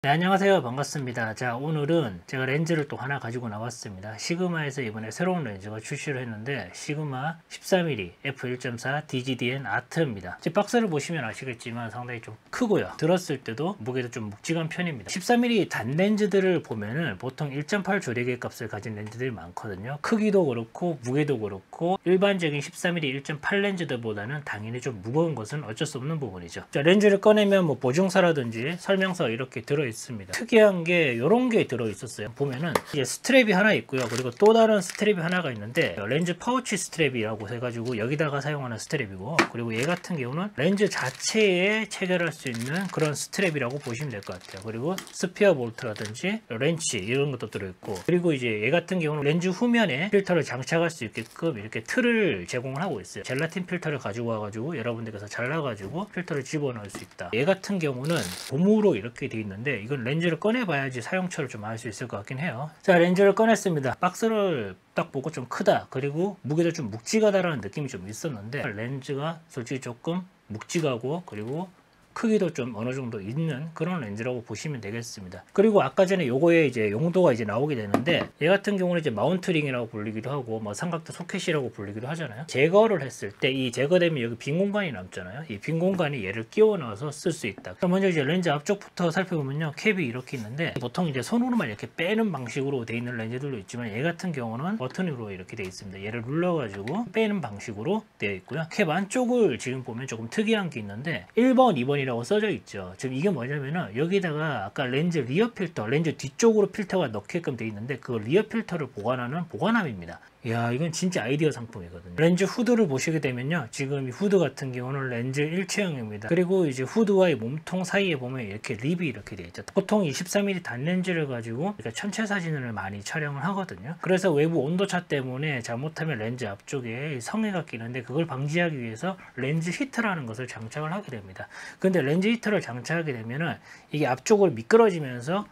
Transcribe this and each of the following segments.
네, 안녕하세요. 반갑습니다. 자, 오늘은 제가 렌즈를 또 하나 가지고 나왔습니다. 시그마에서 이번에 새로운 렌즈가 출시를 했는데 시그마 13mm f1.4 DGDN 아트입니다. 제 박스를 보시면 아시겠지만 상당히 좀 크고요. 들었을 때도 무게도 좀 묵직한 편입니다. 13mm 단 렌즈들을 보면은 보통 1.8 조리개 값을 가진 렌즈들이 많거든요. 크기도 그렇고 무게도 그렇고 일반적인 13mm 1.8 렌즈들보다는 당연히 좀 무거운 것은 어쩔 수 없는 부분이죠. 자, 렌즈를 꺼내면 뭐 보증서라든지 설명서 이렇게 들어 있습니다. 특이한 게 이런 게 들어 있었어요. 보면은 이제 스트랩이 하나 있고요. 그리고 또 다른 스트랩이 하나가 있는데 렌즈 파우치 스트랩이라고 해가지고 여기다가 사용하는 스트랩이고, 그리고 얘 같은 경우는 렌즈 자체에 체결할 수 있는 그런 스트랩이라고 보시면 될 것 같아요. 그리고 스피어 볼트라든지 렌치 이런 것도 들어있고, 그리고 이제 얘 같은 경우는 렌즈 후면에 필터를 장착할 수 있게끔 이렇게 틀을 제공을 하고 있어요. 젤라틴 필터를 가지고 와가지고 여러분들께서 잘라가지고 필터를 집어넣을 수 있다. 얘 같은 경우는 고무로 이렇게 돼 있는데 이건 렌즈를 꺼내봐야지 사용처를 좀 알 수 있을 것 같긴 해요. 자, 렌즈를 꺼냈습니다. 박스를 딱 보고 좀 크다, 그리고 무게도 좀 묵직하다라는 느낌이 좀 있었는데 렌즈가 솔직히 조금 묵직하고 그리고 크기도 좀 어느 정도 있는 그런 렌즈라고 보시면 되겠습니다. 그리고 아까 전에 요거에 이제 용도가 이제 나오게 되는데, 얘 같은 경우는 이제 마운트링이라고 불리기도 하고 뭐 삼각대 소켓이라고 불리기도 하잖아요. 제거를 했을 때 이 제거되면 여기 빈 공간이 남잖아요. 이 빈 공간에 얘를 끼워 넣어서 쓸 수 있다. 그럼 먼저 이제 렌즈 앞쪽부터 살펴보면요, 캡이 이렇게 있는데 보통 이제 손으로만 이렇게 빼는 방식으로 돼 있는 렌즈들도 있지만 얘 같은 경우는 버튼으로 이렇게 돼 있습니다. 얘를 눌러가지고 빼는 방식으로 되어 있고요. 캡 안쪽을 지금 보면 조금 특이한 게 있는데 1번, 2번이라고 써져 있죠. 지금 이게 뭐냐면은 여기다가 아까 렌즈 리어 필터, 렌즈 뒤쪽으로 필터가 넣게끔 돼 있는데 그 리어 필터를 보관하는 보관함입니다. 이야, 이건 진짜 아이디어 상품이거든요. 렌즈 후드를 보시게 되면요, 지금 이 후드 같은 경우는 렌즈 일체형입니다. 그리고 이제 후드와 이 몸통 사이에 보면 이렇게 립이 이렇게 되어 있죠. 보통 이 13mm 단 렌즈를 가지고 전체 사진을 많이 촬영을 하거든요. 그래서 외부 온도차 때문에 잘못하면 렌즈 앞쪽에 성에가 끼는데 그걸 방지하기 위해서 렌즈 히터라는 것을 장착을 하게 됩니다. 근데 렌즈 히터를 장착하게 되면은 이게 앞쪽을 미끄러지면서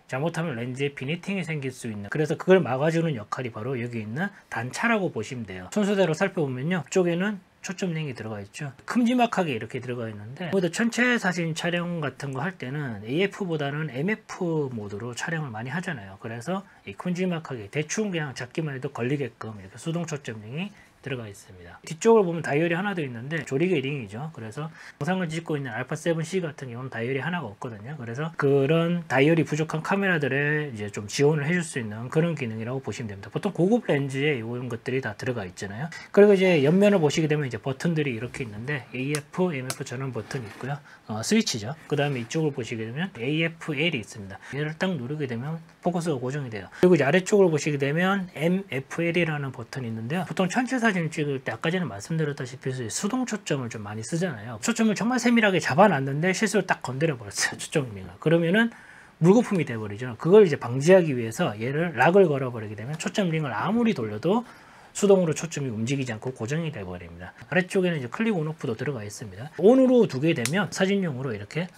잘못하면 렌즈에 비니팅이 생길 수 있는, 그래서 그걸 막아주는 역할이 바로 여기 있는 단차라고 보시면 돼요. 순서대로 살펴보면요, 앞쪽에는 초점링이 들어가 있죠. 큼지막하게 이렇게 들어가 있는데 모두 전체 사진 촬영 같은 거 할 때는 AF보다는 MF 모드로 촬영을 많이 하잖아요. 그래서 이 큼지막하게 대충 그냥 잡기만 해도 걸리게끔 이렇게 수동 초점링이 들어가 있습니다. 뒤쪽을 보면 다이얼이 하나 더 있는데 조리개 링이죠. 그래서 영상을 찍고 있는 알파7C 같은 경우는 다이얼이 하나가 없거든요. 그래서 그런 다이얼이 부족한 카메라들에 이제 좀 지원을 해줄 수 있는 그런 기능이라고 보시면 됩니다. 보통 고급 렌즈에 이런 것들이 다 들어가 있잖아요. 그리고 이제 옆면을 보시게 되면 이제 버튼들이 이렇게 있는데 AF, MF 전원 버튼이 있고요. 스위치죠. 그 다음에 이쪽을 보시게 되면 AFL이 있습니다. 얘를 딱 누르게 되면 포커스가 고정이 돼요. 그리고 이제 아래쪽을 보시게 되면 MFL이라는 버튼이 있는데요. 보통 전체 사진을 찍을 때 아까 전에 말씀드렸다시피 수동 초점을 좀 많이 쓰잖아요. 초점을 정말 세밀하게 잡아놨는데 실수로 딱 건드려 버렸어요. 초점링을. 그러면은 물거품이 돼버리죠. 그걸 이제 방지하기 위해서 얘를 락을 걸어버리게 되면 초점링을 아무리 돌려도 수동으로 초점이 움직이지 않고 고정이 돼버립니다. 아래쪽에는 이제 클릭 온오프도 들어가 있습니다. 온으로 두게 되면 사진용으로 이렇게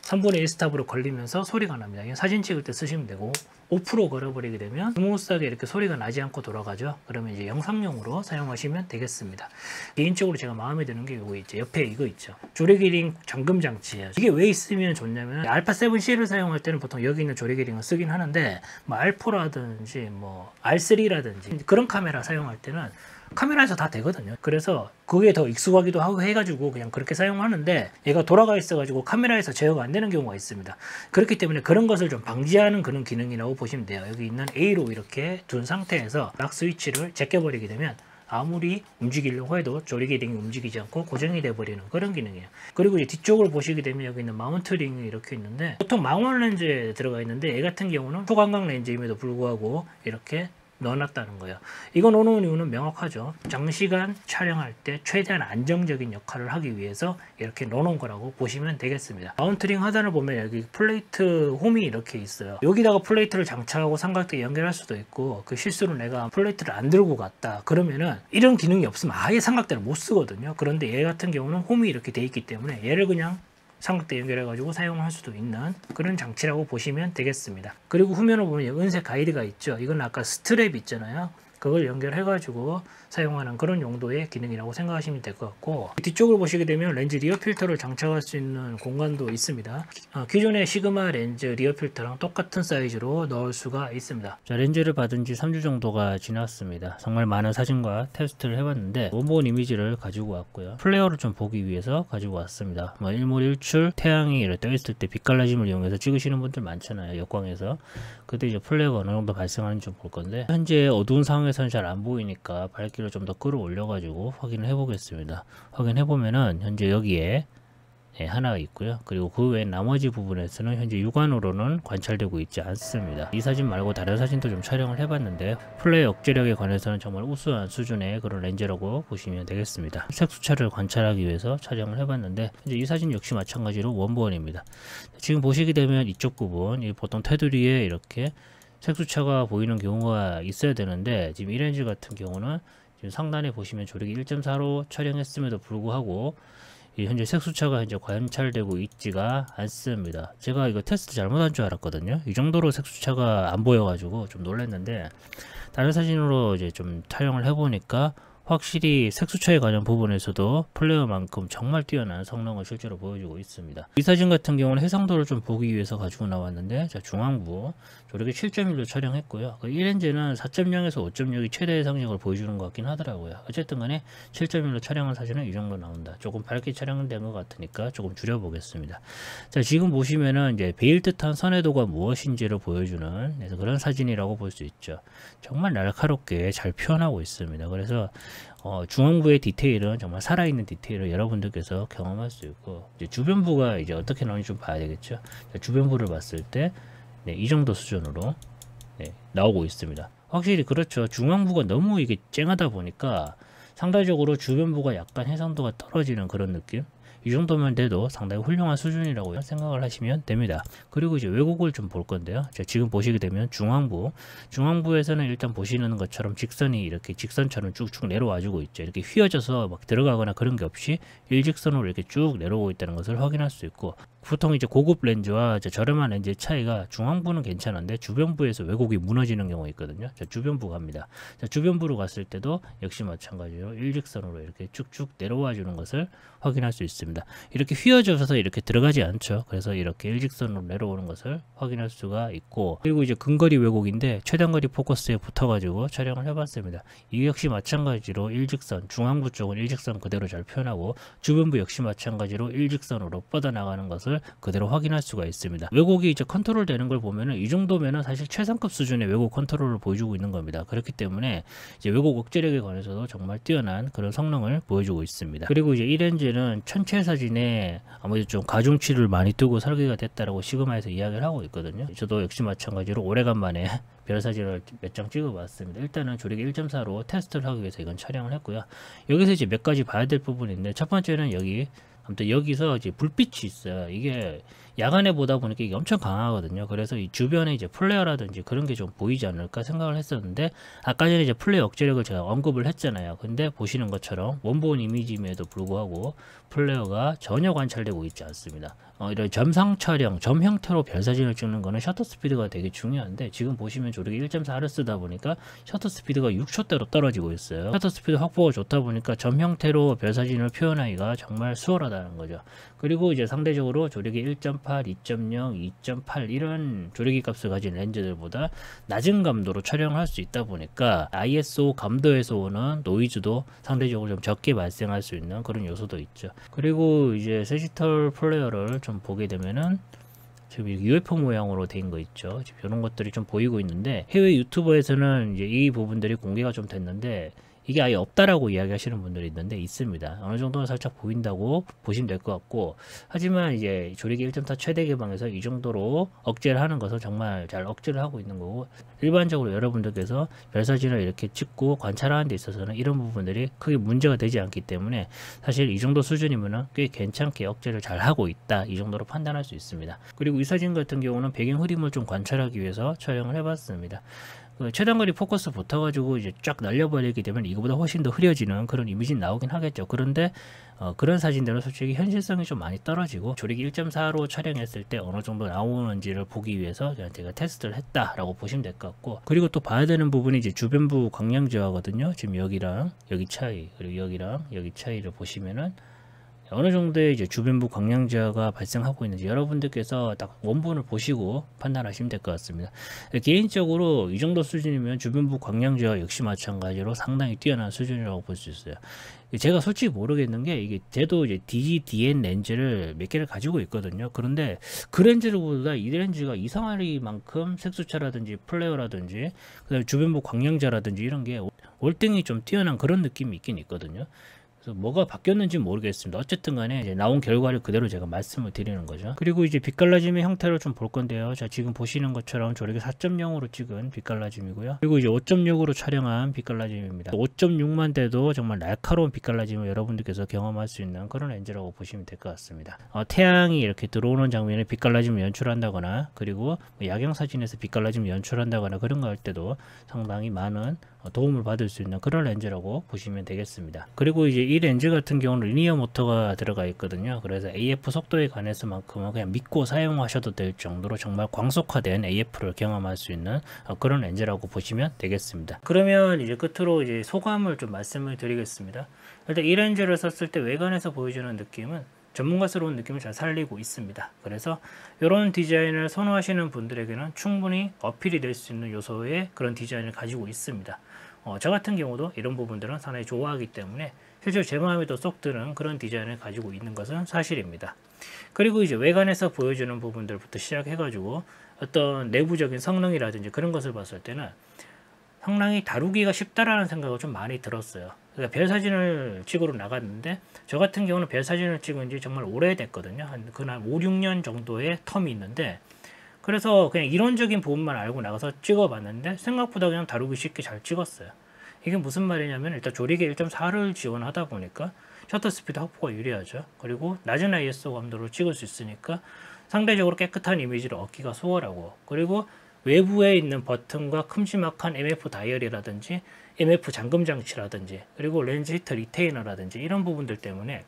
3분의 1 스탑으로 걸리면서 소리가 납니다. 이건 사진 찍을 때 쓰시면 되고, 오프로 걸어버리게 되면 스무스하게 이렇게 소리가 나지 않고 돌아가죠. 그러면 이제 영상용으로 사용하시면 되겠습니다. 개인적으로 제가 마음에 드는 게 이거 있죠. 옆에 이거 있죠. 조리개 링 잠금 장치예요. 이게 왜 있으면 좋냐면 알파7C를 사용할 때는 보통 여기 있는 조리개 링을 쓰긴 하는데 뭐 R4라든지 뭐 R3라든지 그런 카메라 사용할 때는 카메라에서 다 되거든요. 그래서 그게 더 익숙하기도 하고 해가지고 그냥 그렇게 사용하는데 얘가 돌아가 있어가지고 카메라에서 제어가 안 되는 경우가 있습니다. 그렇기 때문에 그런 것을 좀 방지하는 그런 기능이라고 보시면 돼요. 여기 있는 A로 이렇게 둔 상태에서 락 스위치를 제껴버리게 되면 아무리 움직이려고 해도 조리개 링이 움직이지 않고 고정이 돼버리는 그런 기능이에요. 그리고 이제 뒤쪽을 보시게 되면 여기 있는 마운트 링이 이렇게 있는데 보통 망원 렌즈에 들어가 있는데 얘 같은 경우는 초광각 렌즈임에도 불구하고 이렇게 넣어놨다는 거예요. 이거 넣어놓은 이유는 명확하죠. 장시간 촬영할 때 최대한 안정적인 역할을 하기 위해서 이렇게 넣어놓은 거라고 보시면 되겠습니다. 마운트링 하단을 보면 여기 플레이트 홈이 이렇게 있어요. 여기다가 플레이트를 장착하고 삼각대에 연결할 수도 있고, 그 실수로 내가 플레이트를 안 들고 갔다 그러면은 이런 기능이 없으면 아예 삼각대를 못 쓰거든요. 그런데 얘 같은 경우는 홈이 이렇게 돼 있기 때문에 얘를 그냥 삼각대 연결해 가지고 사용할 수도 있는 그런 장치라고 보시면 되겠습니다. 그리고 후면을 보면 은색 가이드가 있죠. 이건 아까 스트랩 있잖아요. 그걸 연결해가지고 사용하는 그런 용도의 기능이라고 생각하시면 될 것 같고, 뒤쪽을 보시게 되면 렌즈 리어 필터를 장착할 수 있는 공간도 있습니다. 기존의 시그마 렌즈 리어 필터랑 똑같은 사이즈로 넣을 수가 있습니다. 자, 렌즈를 받은 지 3주 정도가 지났습니다. 정말 많은 사진과 테스트를 해봤는데 원본 이미지를 가지고 왔고요. 플레이어를 좀 보기 위해서 가지고 왔습니다. 일몰일출 태양이 이렇게 떠있을 때 빛갈라짐을 이용해서 찍으시는 분들 많잖아요. 역광에서. 그때 이제 플레이어가 어느 정도 발생하는지 좀 볼 건데, 현재 어두운 상황에서는 잘 안 보이니까 밝기를 좀 더 끌어올려 가지고 확인을 해 보겠습니다. 확인해 보면은 현재 여기에 하나 있고요. 그리고 그 외 나머지 부분에서는 현재 육안으로는 관찰되고 있지 않습니다. 이 사진 말고 다른 사진도 좀 촬영을 해봤는데 플레이 억제력에 관해서는 정말 우수한 수준의 그런 렌즈라고 보시면 되겠습니다. 색수차를 관찰하기 위해서 촬영을 해봤는데 이제 이 사진 역시 마찬가지로 원본입니다. 지금 보시게 되면 이쪽 부분, 보통 테두리에 이렇게 색수차가 보이는 경우가 있어야 되는데, 지금 이 렌즈 같은 경우는 지금 상단에 보시면 조력이 1.4로 촬영했음에도 불구하고 현재 색수차가 현재 관찰되고 있지가 않습니다. 제가 이거 테스트 잘못한 줄 알았거든요. 이 정도로 색수차가 안 보여가지고 좀 놀랐는데, 다른 사진으로 이제 좀 촬영을 해보니까 확실히 색수차에 관한 부분에서도 플레이어만큼 정말 뛰어난 성능을 실제로 보여주고 있습니다. 이 사진 같은 경우는 해상도를 좀 보기 위해서 가지고 나왔는데, 자, 중앙부 조력이 7.1로 촬영했고요. 이 렌즈는 4.0에서 5.6이 최대 해상력을 보여주는 것 같긴 하더라고요. 어쨌든 간에 7.1로 촬영한 사진은 이 정도 나온다. 조금 밝게 촬영된 것 같으니까 조금 줄여보겠습니다. 자, 지금 보시면은 이제 베일 듯한 선회도가 무엇인지를 보여주는 그런 사진이라고 볼 수 있죠. 정말 날카롭게 잘 표현하고 있습니다. 그래서 중앙부의 디테일은 정말 살아있는 디테일을 여러분들께서 경험할 수 있고, 이제 주변부가 이제 어떻게 나오는지 좀 봐야 되겠죠. 자, 주변부를 봤을 때 이 정도 수준으로 나오고 있습니다. 확실히 그렇죠. 중앙부가 너무 이게 쨍하다 보니까 상대적으로 주변부가 약간 해상도가 떨어지는 그런 느낌? 이 정도면 돼도 상당히 훌륭한 수준이라고 생각을 하시면 됩니다. 그리고 이제 왜곡을 좀 볼 건데요. 자, 지금 보시게 되면 중앙부에서는 일단 보시는 것처럼 직선이 이렇게 직선처럼 쭉쭉 내려와 주고 있죠. 이렇게 휘어져서 막 들어가거나 그런 게 없이 일직선으로 이렇게 쭉 내려오고 있다는 것을 확인할 수 있고, 보통 이제 고급 렌즈와 저렴한 렌즈의 차이가 중앙부는 괜찮은데 주변부에서 왜곡이 무너지는 경우가 있거든요. 자, 주변부 갑니다. 자, 주변부로 갔을 때도 역시 마찬가지로 일직선으로 이렇게 쭉쭉 내려와 주는 것을 확인할 수 있습니다. 이렇게 휘어져서 이렇게 들어가지 않죠. 그래서 이렇게 일직선으로 내려오는 것을 확인할 수가 있고, 그리고 이제 근거리 왜곡인데 최단거리 포커스에 붙어가지고 촬영을 해봤습니다. 이 역시 마찬가지로 일직선, 중앙부 쪽은 일직선 그대로 잘 표현하고, 주변부 역시 마찬가지로 일직선으로 뻗어나가는 것을 그대로 확인할 수가 있습니다. 왜곡이 이제 컨트롤 되는 걸 보면은 이 정도면은 사실 최상급 수준의 왜곡 컨트롤을 보여주고 있는 겁니다. 그렇기 때문에 이제 왜곡 억제력에 관해서도 정말 뛰어난 그런 성능을 보여주고 있습니다. 그리고 이제 이 렌즈는 천체 사진에 아무래도 좀 가중치를 많이 두고 설계가 됐다라고 시그마에서 이야기를 하고 있거든요. 저도 역시 마찬가지로 오래간만에 별 사진을 몇 장 찍어봤습니다. 일단은 조력이 1.4로 테스트를 하기 위해서 이건 촬영을 했고요. 여기서 이제 몇 가지 봐야 될 부분인데, 첫 번째는 아무튼 여기서 이제 불빛이 있어요. 이게 야간에 보다 보니까 이게 엄청 강하거든요. 그래서 이 주변에 이제 플레어라든지 그런 게 좀 보이지 않을까 생각을 했었는데, 아까 전에 이제 플레어 억제력을 제가 언급을 했잖아요. 근데 보시는 것처럼 원본 이미지임에도 불구하고 플레어가 전혀 관찰되고 있지 않습니다. 이런 점상 촬영, 점 형태로 별 사진을 찍는 거는 셔터 스피드가 되게 중요한데, 지금 보시면 조력이 1.4를 쓰다 보니까 셔터 스피드가 6초대로 떨어지고 있어요. 셔터 스피드 확보가 좋다 보니까 점 형태로 별 사진을 표현하기가 정말 수월하다는 거죠. 그리고 이제 상대적으로 조력이 1.8, 2.0, 2.8 이런 조력이 값을 가진 렌즈들보다 낮은 감도로 촬영을 할 수 있다 보니까 ISO 감도에서 오는 노이즈도 상대적으로 좀 적게 발생할 수 있는 그런 요소도 있죠. 그리고 이제 디지털 플레이어를 좀 보게 되면은 지금 UFO 모양으로 된 거 있죠. 지금 이런 것들이 좀 보이고 있는데, 해외 유튜버에서는 이제 이 부분들이 공개가 좀 됐는데 이게 아예 없다라고 이야기하시는 분들이 있는데 있습니다. 어느 정도는 살짝 보인다고 보시면 될 것 같고, 하지만 이제 조력이 1.4 최대 개방에서 이 정도로 억제를 하는 것은 정말 잘 억제를 하고 있는 거고, 일반적으로 여러분들께서 별사진을 이렇게 찍고 관찰하는 데 있어서는 이런 부분들이 크게 문제가 되지 않기 때문에 사실 이 정도 수준이면은 꽤 괜찮게 억제를 잘 하고 있다, 이 정도로 판단할 수 있습니다. 그리고 이 사진 같은 경우는 배경 흐림을 좀 관찰하기 위해서 촬영을 해봤습니다. 그 최단거리 포커스 붙어가지고 이제 쫙 날려버리게 되면 이거보다 훨씬 더 흐려지는 그런 이미지 나오긴 하겠죠. 그런데 그런 사진들은 솔직히 현실성이 좀 많이 떨어지고 조리기 1.4로 촬영했을 때 어느 정도 나오는지를 보기 위해서 제가 테스트를 했다라고 보시면 될 것 같고, 그리고 또 봐야 되는 부분이 이제 주변부 광량저하거든요. 지금 여기랑 여기 차이, 그리고 여기랑 여기 차이를 보시면은 어느 정도의 이제 주변부 광량저하가 발생하고 있는지 여러분들께서 딱 원본을 보시고 판단하시면 될 것 같습니다. 개인적으로 이 정도 수준이면 주변부 광량저하 역시 마찬가지로 상당히 뛰어난 수준이라고 볼 수 있어요. 제가 솔직히 모르겠는 게, 이게 저도 이제 DGDN 렌즈를 몇 개를 가지고 있거든요. 그런데 그 렌즈보다 이 렌즈가 이상하리만큼 색수차라든지 플레어라든지 그다음에 주변부 광량저라든지 이런 게 월등히 좀 뛰어난 그런 느낌이 있긴 있거든요. 뭐가 바뀌었는지 모르겠습니다. 어쨌든 간에 이제 나온 결과를 그대로 제가 말씀을 드리는 거죠. 그리고 이제 빛갈라짐의 형태를 좀 볼 건데요. 자, 지금 보시는 것처럼 조리기 4.0으로 찍은 빛갈라짐이고요. 그리고 이제 5.6으로 촬영한 빛갈라짐입니다. 5.6만 돼도 정말 날카로운 빛갈라짐을 여러분들께서 경험할 수 있는 그런 렌즈라고 보시면 될 것 같습니다. 태양이 이렇게 들어오는 장면에 빛갈라짐을 연출한다거나, 그리고 야경 사진에서 빛갈라짐을 연출한다거나 그런 거 할 때도 상당히 많은 도움을 받을 수 있는 그런 렌즈라고 보시면 되겠습니다. 그리고 이제 이 렌즈 같은 경우는 리니어 모터가 들어가 있거든요. 그래서 AF 속도에 관해서만큼은 그냥 믿고 사용하셔도 될 정도로 정말 광속화된 AF를 경험할 수 있는 그런 렌즈라고 보시면 되겠습니다. 그러면 이제 끝으로 이제 소감을 좀 말씀을 드리겠습니다. 일단 이 렌즈를 썼을 때 외관에서 보여주는 느낌은 전문가스러운 느낌을 잘 살리고 있습니다. 그래서 이런 디자인을 선호하시는 분들에게는 충분히 어필이 될 수 있는 요소의 그런 디자인을 가지고 있습니다. 저 같은 경우도 이런 부분들은 상당히 좋아하기 때문에 실제로 제 마음에 더 쏙 드는 그런 디자인을 가지고 있는 것은 사실입니다. 그리고 이제 외관에서 보여주는 부분들부터 시작해가지고 어떤 내부적인 성능이라든지 그런 것을 봤을 때는 상당히 다루기가 쉽다라는 생각을 좀 많이 들었어요. 그러니까 별 사진을 찍으러 나갔는데, 저 같은 경우는 별 사진을 찍은 지 정말 오래됐거든요. 한 그날 5, 6년 정도의 텀이 있는데, 그래서 그냥 이론적인 부분만 알고 나가서 찍어봤는데 생각보다 그냥 다루기 쉽게 잘 찍었어요. 이게 무슨 말이냐면, 일단 조리기 1.4를 지원하다 보니까 셔터 스피드 확보가 유리하죠. 그리고 낮은 ISO 감도로 찍을 수 있으니까 상대적으로 깨끗한 이미지를 얻기가 수월하고, 그리고 외부에 있는 버튼과 큼지막한 MF 다이얼이라든지 MF 잠금 장치라든지 그리고 렌즈 히터 리테이너라든지 이런 부분들 때문에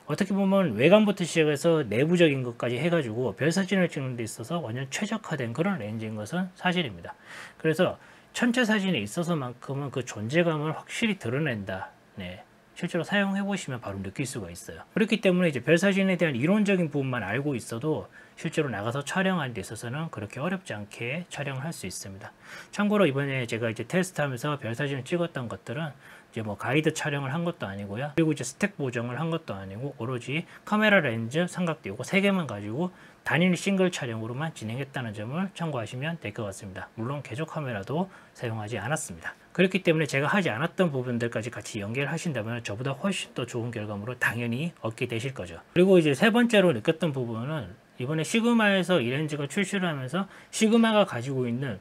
어떻게 보면 외관부터 시작해서 내부적인 것까지 해가지고 별 사진을 찍는 데 있어서 완전 최적화된 그런 렌즈인 것은 사실입니다. 그래서 전체 사진에 있어서만큼은 그 존재감을 확실히 드러낸다. 네. 실제로 사용해 보시면 바로 느낄 수가 있어요. 그렇기 때문에 이제 별 사진에 대한 이론적인 부분만 알고 있어도 실제로 나가서 촬영하는 데 있어서는 그렇게 어렵지 않게 촬영을 할 수 있습니다. 참고로 이번에 제가 이제 테스트하면서 별 사진을 찍었던 것들은 이제 뭐 가이드 촬영을 한 것도 아니고요. 그리고 이제 스택 보정을 한 것도 아니고 오로지 카메라 렌즈, 삼각대 이거 3개만 가지고 단일 싱글 촬영으로만 진행했다는 점을 참고하시면 될 것 같습니다. 물론 개조 카메라도 사용하지 않았습니다. 그렇기 때문에 제가 하지 않았던 부분들까지 같이 연결하신다면 저보다 훨씬 더 좋은 결과물을 당연히 얻게 되실 거죠. 그리고 이제 세 번째로 느꼈던 부분은 이번에 시그마에서 이 렌즈가 출시를 하면서 시그마가 가지고 있는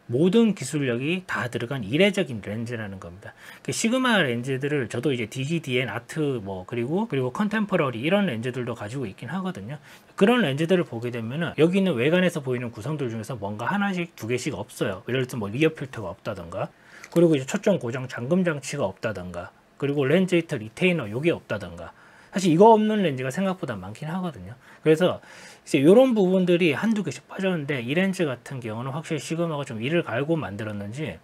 모든 기술력이 다 들어간 이례적인 렌즈라는 겁니다. 그 시그마 렌즈들을 저도 이제 DGDN 아트 그리고 컨템퍼러리 이런 렌즈들도 가지고 있긴 하거든요. 그런 렌즈들을 보게 되면은 여기 있는 외관에서 보이는 구성들 중에서 뭔가 하나씩 두 개씩 없어요. 예를 들어서 뭐 리어 필터가 없다던가, 그리고 이제 초점 고정 잠금 장치가 없다던가, 그리고 렌즈 히터 리테이너 요게 없다던가. 사실 이거 없는 렌즈가 생각보다 많긴 하거든요. 그래서 이제 이런 부분들이 한두 개씩 빠졌는데, 이 렌즈 같은 경우는 확실히 시그마가 좀 이를 갈고 만들었는지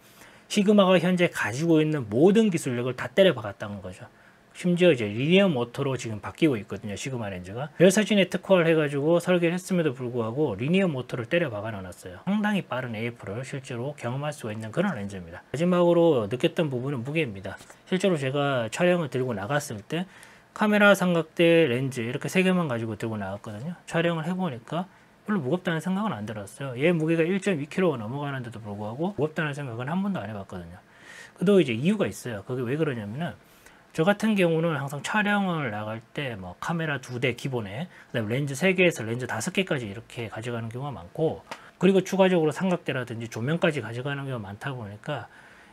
시그마가 현재 가지고 있는 모든 기술력을 다 때려 박았다는 거죠. 심지어 이제 리니어 모터로 지금 바뀌고 있거든요. 시그마 렌즈가 별 사진에 특화를 해가지고 설계를 했음에도 불구하고 리니어 모터를 때려 박아 놨어요. 상당히 빠른 AF를 실제로 경험할 수가 있는 그런 렌즈입니다. 마지막으로 느꼈던 부분은 무게입니다. 실제로 제가 촬영을 들고 나갔을 때 카메라, 삼각대, 렌즈 이렇게 3개만 가지고 들고 나왔거든요. 촬영을 해보니까 별로 무겁다는 생각은 안 들었어요. 얘 무게가 1.2kg가 넘어가는데도 불구하고 무겁다는 생각은 한 번도 안 해봤거든요. 그도 이제 이유가 있어요. 그게 왜 그러냐면은, 저 같은 경우는 항상 촬영을 나갈 때 뭐 카메라 2대 기본에, 그다음에 렌즈 3개에서 렌즈 5개까지 이렇게 가져가는 경우가 많고, 그리고 추가적으로 삼각대라든지 조명까지 가져가는 경우가 많다 보니까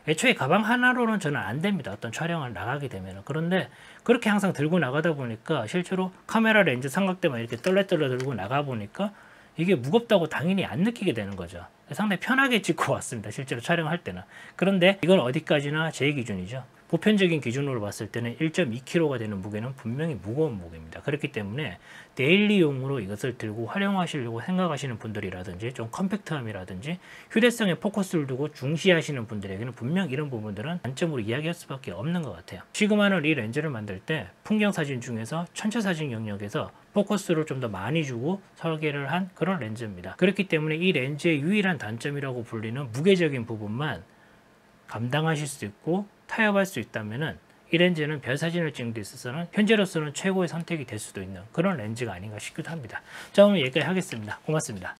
애초에 가방 하나로는 저는 안 됩니다. 어떤 촬영을 나가게 되면. 그런데 그렇게 항상 들고 나가다 보니까 실제로 카메라 렌즈 삼각대만 이렇게 떨레떨레 들고 나가 보니까 이게 무겁다고 당연히 안 느끼게 되는 거죠. 상당히 편하게 찍고 왔습니다. 실제로 촬영할 때는. 그런데 이건 어디까지나 제 기준이죠. 보편적인 기준으로 봤을 때는 1.2kg가 되는 무게는 분명히 무거운 무게입니다. 그렇기 때문에 데일리용으로 이것을 들고 활용하시려고 생각하시는 분들이라든지 좀 컴팩트함이라든지 휴대성에 포커스를 두고 중시하시는 분들에게는 분명 이런 부분들은 단점으로 이야기할 수밖에 없는 것 같아요. 시그마는 이 렌즈를 만들 때 풍경사진 중에서 전체사진 영역에서 포커스를 좀 더 많이 주고 설계를 한 그런 렌즈입니다. 그렇기 때문에 이 렌즈의 유일한 단점이라고 불리는 무게적인 부분만 감당하실 수 있고 타협할 수 있다면은 이 렌즈는 별 사진을 찍는 데 있어서는 현재로서는 최고의 선택이 될 수도 있는 그런 렌즈가 아닌가 싶기도 합니다. 자, 오늘 여기까지 하겠습니다. 고맙습니다.